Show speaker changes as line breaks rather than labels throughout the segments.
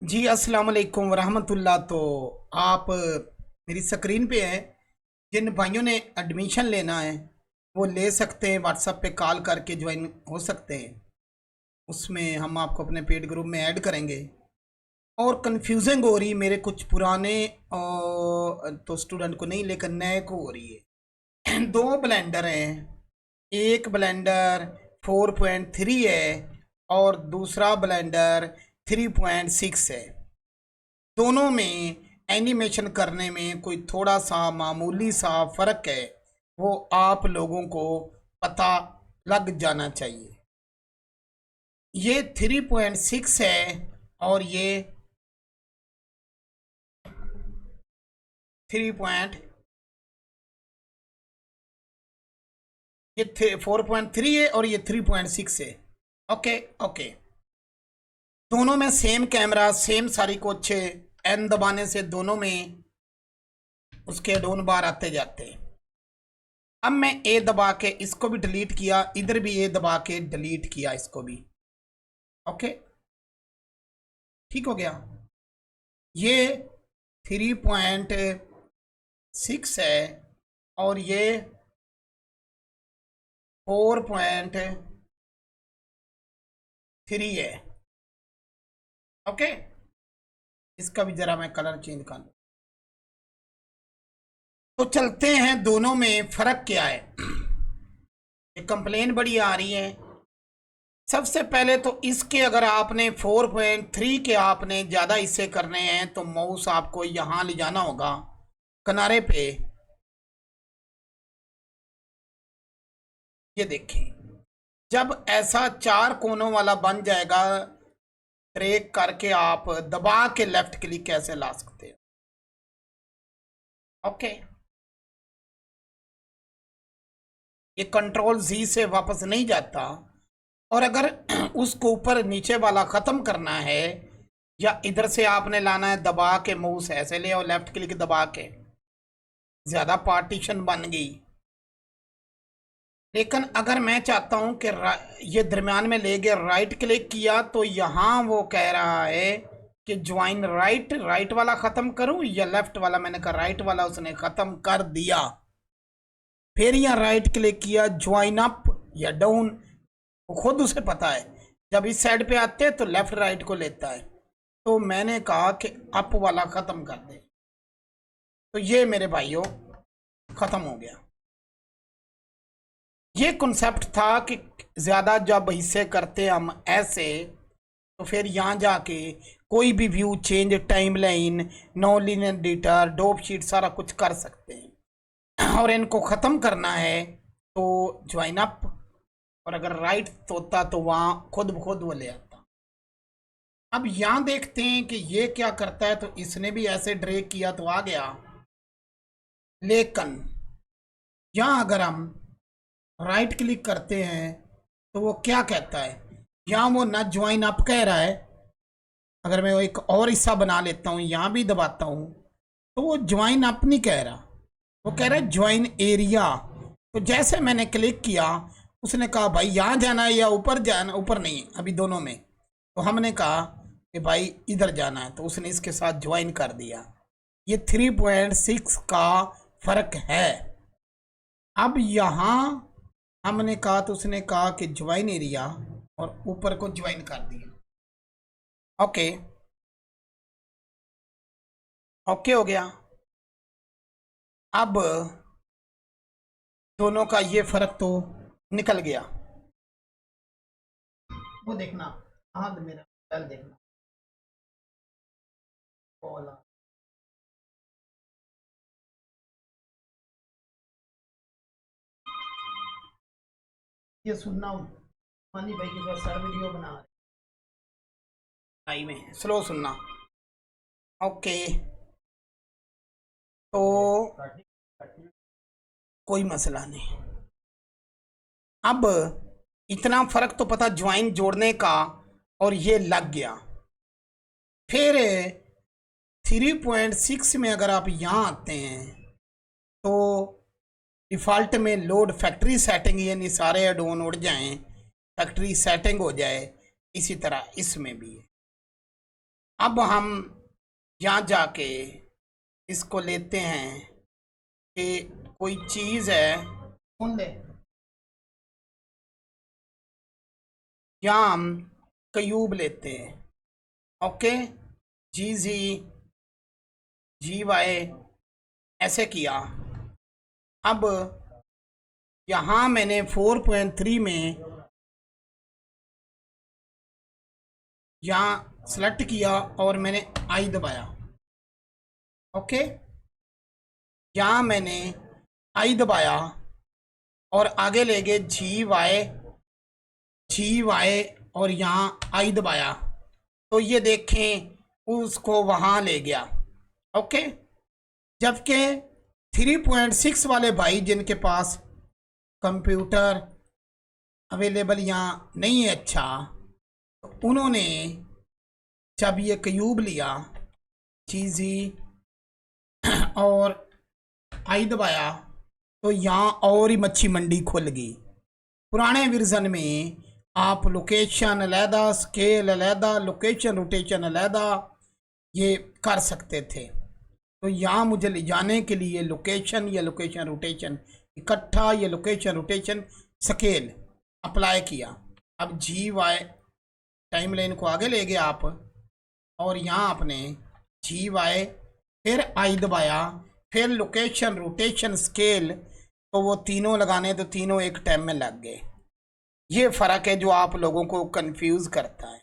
जी अस्सलाम वालेकुम वरहमतुल्लाह। तो आप मेरी स्क्रीन पे हैं। जिन भाइयों ने एडमिशन लेना है वो ले सकते हैं, व्हाट्सएप पे कॉल करके ज्वाइन हो सकते हैं। उसमें हम आपको अपने पेड ग्रुप में ऐड करेंगे। और कंफ्यूजिंग हो रही मेरे कुछ पुराने तो स्टूडेंट को नहीं, लेकिन नए को हो रही है। दो ब्लेंडर हैं, एक ब्लेंडर 4.3 है और दूसरा ब्लेंडर 3.6 है। दोनों में एनिमेशन करने में कोई थोड़ा सा मामूली सा फर्क है, वो आप लोगों को पता लग जाना चाहिए। ये 3.6 है और ये 3. ये 4.3 है और ये 3.6 है। Okay okay. दोनों में सेम कैमरा, सेम सारी कुछ। एन दबाने से दोनों में उसके डोन बार आते जाते हैं। अब मैं ए दबा के इसको भी डिलीट किया, इधर भी ए दबा के डिलीट किया इसको भी। ओके, ठीक हो गया। ये 3.6 है और ये 4.3 है। ओके, इसका भी जरा मैं कलर चेंज कर लूं। तो चलते हैं दोनों में फर्क क्या है। ये कंप्लेन बड़ी आ रही है। सबसे पहले तो इसके अगर आपने 4.3 के आपने ज़्यादा हिस्से करने हैं तो माउस आपको यहाँ ले जाना होगा किनारे पे। ये देखें, जब ऐसा चार कोनों वाला बन जाएगा, ट्रैक करके आप दबा के लेफ्ट क्लिक कैसे ला सकते हैं। ओके, ये कंट्रोल जी से वापस नहीं जाता। और अगर उसको ऊपर नीचे वाला ख़त्म करना है या इधर से आपने लाना है दबा के, माउस ऐसे ले और लेफ्ट क्लिक दबा के, ज़्यादा पार्टीशन बन गई। लेकिन अगर मैं चाहता हूं कि ये दरमियान में ले गए, राइट क्लिक किया तो यहाँ वो कह रहा है कि ज्वाइन राइट, राइट वाला ख़त्म करूं या लेफ्ट वाला। मैंने कहा राइट वाला, उसने ख़त्म कर दिया। फिर यहाँ राइट क्लिक किया, ज्वाइन अप या डाउन, वो खुद उसे पता है जब इस साइड पे आते हैं तो लेफ्ट राइट को लेता है। तो मैंने कहा कि अप वाला ख़त्म कर दे। तो ये मेरे भाइयों ख़त्म हो गया। ये कॉन्सेप्ट था कि ज़्यादा जब हिस्से करते हम ऐसे, तो फिर यहाँ जाके कोई भी view change, timeline, no linear editor, dope sheet सारा कुछ कर सकते हैं। और इनको ख़त्म करना है तो ज्वाइन अप, और अगर राइट होता तो वहाँ खुद ब खुद वो ले आता। अब यहाँ देखते हैं कि ये क्या करता है। तो इसने भी ऐसे ड्रैग किया तो आ गया, लेकिन यहाँ अगर हम राइट क्लिक करते हैं तो वो क्या कहता है, यहाँ वो ना ज्वाइन अप कह रहा है। अगर मैं वो एक और हिस्सा बना लेता हूँ, यहाँ भी दबाता हूँ, तो वो ज्वाइन अप नहीं कह रहा, वो कह रहा है ज्वाइन एरिया। तो जैसे मैंने क्लिक किया, उसने कहा भाई यहाँ जाना है या ऊपर जाना, ऊपर नहीं अभी दोनों में। तो हमने कहा कि भाई इधर जाना है, तो उसने इसके साथ ज्वाइन कर दिया। ये 3.6 का फर्क है। अब यहाँ हमने कहा तो उसने कहा कि ज्वाइन एरिया, और ऊपर को ज्वाइन कर दिया। ओके ओके हो गया। अब दोनों का ये फर्क तो निकल गया। वो देखना, हाँ मेरा पहले देखना कॉल। ये सुनना, मानी भाई के साथ सर वीडियो बना रहे में, स्लो सुनना। ओके, तो कोई मसला नहीं। अब इतना फर्क तो पता ज्वाइन जोड़ने का, और ये लग गया। फिर 3.6 में अगर आप यहाँ आते हैं तो डिफ़ॉल्ट में लोड फैक्ट्री सेटिंग, यानी सारे एडोन उड़ जाएं, फैक्ट्री सेटिंग हो जाए। इसी तरह इसमें भी है। अब हम यहाँ जाके इसको लेते हैं कि कोई चीज़ है, सुन ले, यहाँ हम क्यूब लेते हैं। ओके, GY ऐसे किया। अब यहाँ मैंने 4.3 में यहाँ सेलेक्ट किया और मैंने आई दबाया। ओके, यहाँ मैंने आई दबाया और आगे ले गए GY और यहाँ आई दबाया, तो ये देखें उसको वहाँ ले गया। ओके, जबकि 3.6 वाले भाई जिनके पास कंप्यूटर अवेलेबल यहाँ नहीं है अच्छा, तो उन्होंने जब ये क्यूब लिया चीज़ी और आई दबाया तो यहाँ और ही मच्छी मंडी खुल गई। पुराने वर्जन में आप लोकेशन अलहदा, स्केल अलहदा, लोकेशन रोटेशन अलहदा ये कर सकते थे। तो यहाँ मुझे ले जाने के लिए लोकेशन या लोकेशन रोटेशन इकट्ठा या लोकेशन रोटेशन स्केल अप्लाई किया। अब GY टाइम लाइन को आगे ले गए आप और यहाँ आपने GY फिर आई दबाया, फिर लोकेशन रोटेशन स्केल, तो वो तीनों लगाने तो तीनों एक टाइम में लग गए। ये फ़र्क है जो आप लोगों को कंफ्यूज करता है।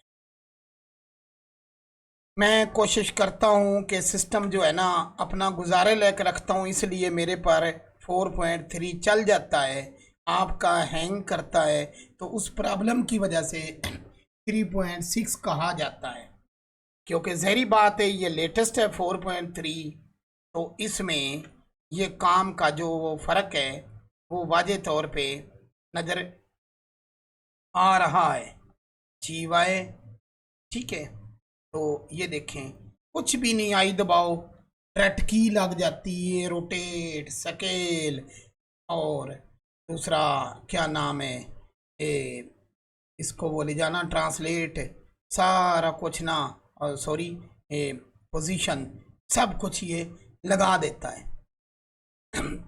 मैं कोशिश करता हूँ कि सिस्टम जो है ना अपना गुजारे लेकर रखता हूँ, इसलिए मेरे पर 4.3 चल जाता है, आपका हैंग करता है, तो उस प्रॉब्लम की वजह से 3.6 कहा जाता है। क्योंकि ज़हरी बात है ये लेटेस्ट है 4.3, तो इसमें ये काम का जो वो फ़र्क है वो वाज़े तौर पे नज़र आ रहा है। GY ठीक है, तो ये देखें कुछ भी नहीं, आई दबाओ रेट की लग जाती है, रोटेट स्केल और दूसरा क्या नाम है इसको वो ले जाना ट्रांसलेट, सारा कुछ ना, और सॉरी पोजीशन, सब कुछ ये लगा देता है।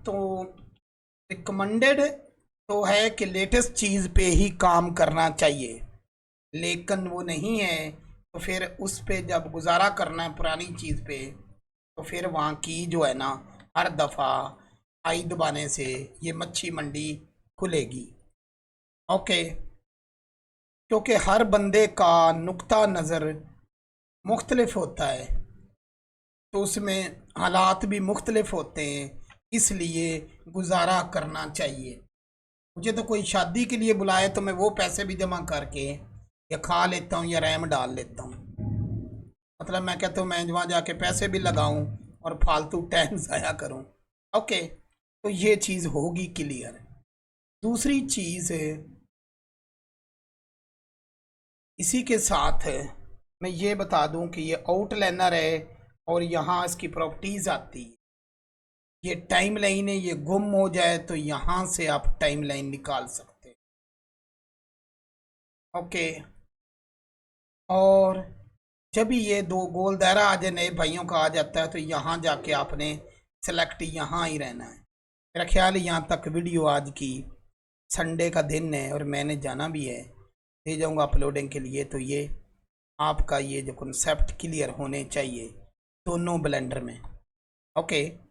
तो रिकमेंडेड तो है कि लेटेस्ट चीज़ पे ही काम करना चाहिए, लेकिन वो नहीं है तो फिर उस पे जब गुजारा करना है पुरानी चीज़ पे, तो फिर वहाँ की जो है ना हर दफ़ा आई दबाने से ये मच्छी मंडी खुलेगी। ओके, क्योंकि हर बंदे का नुक्ता नज़र मुख्तलिफ होता है, तो उसमें हालात भी मुख्तलिफ होते हैं, इसलिए गुजारा करना चाहिए। मुझे तो कोई शादी के लिए बुलाए तो मैं वो पैसे भी जमा करके या खा लेता हूँ या रैम डाल लेता हूँ। मतलब मैं कहता हूँ मैं वहाँ जाके पैसे भी लगाऊँ और फालतू टाइम ज़ाया करूँ। ओके, तो ये चीज़ होगी क्लियर। दूसरी चीज़ इसी के साथ मैं ये बता दूं कि ये आउटलाइनर है और यहाँ इसकी प्रॉपर्टीज़ आती है। ये टाइम लाइन है, ये गुम हो जाए तो यहाँ से आप टाइम लाइन निकाल सकते हैं। ओके, और जब भी ये दो गोल दायरा आ जाए, नए भाइयों का आ जाता है, तो यहाँ जाके आपने सेलेक्ट यहाँ ही रहना है। मेरा ख्याल है यहाँ तक वीडियो आज की, संडे का दिन है और मैंने जाना भी है, दे जाऊँगा अपलोडिंग के लिए। तो ये आपका ये जो कॉन्सेप्ट क्लियर होने चाहिए दोनों ब्लेंडर में। ओके।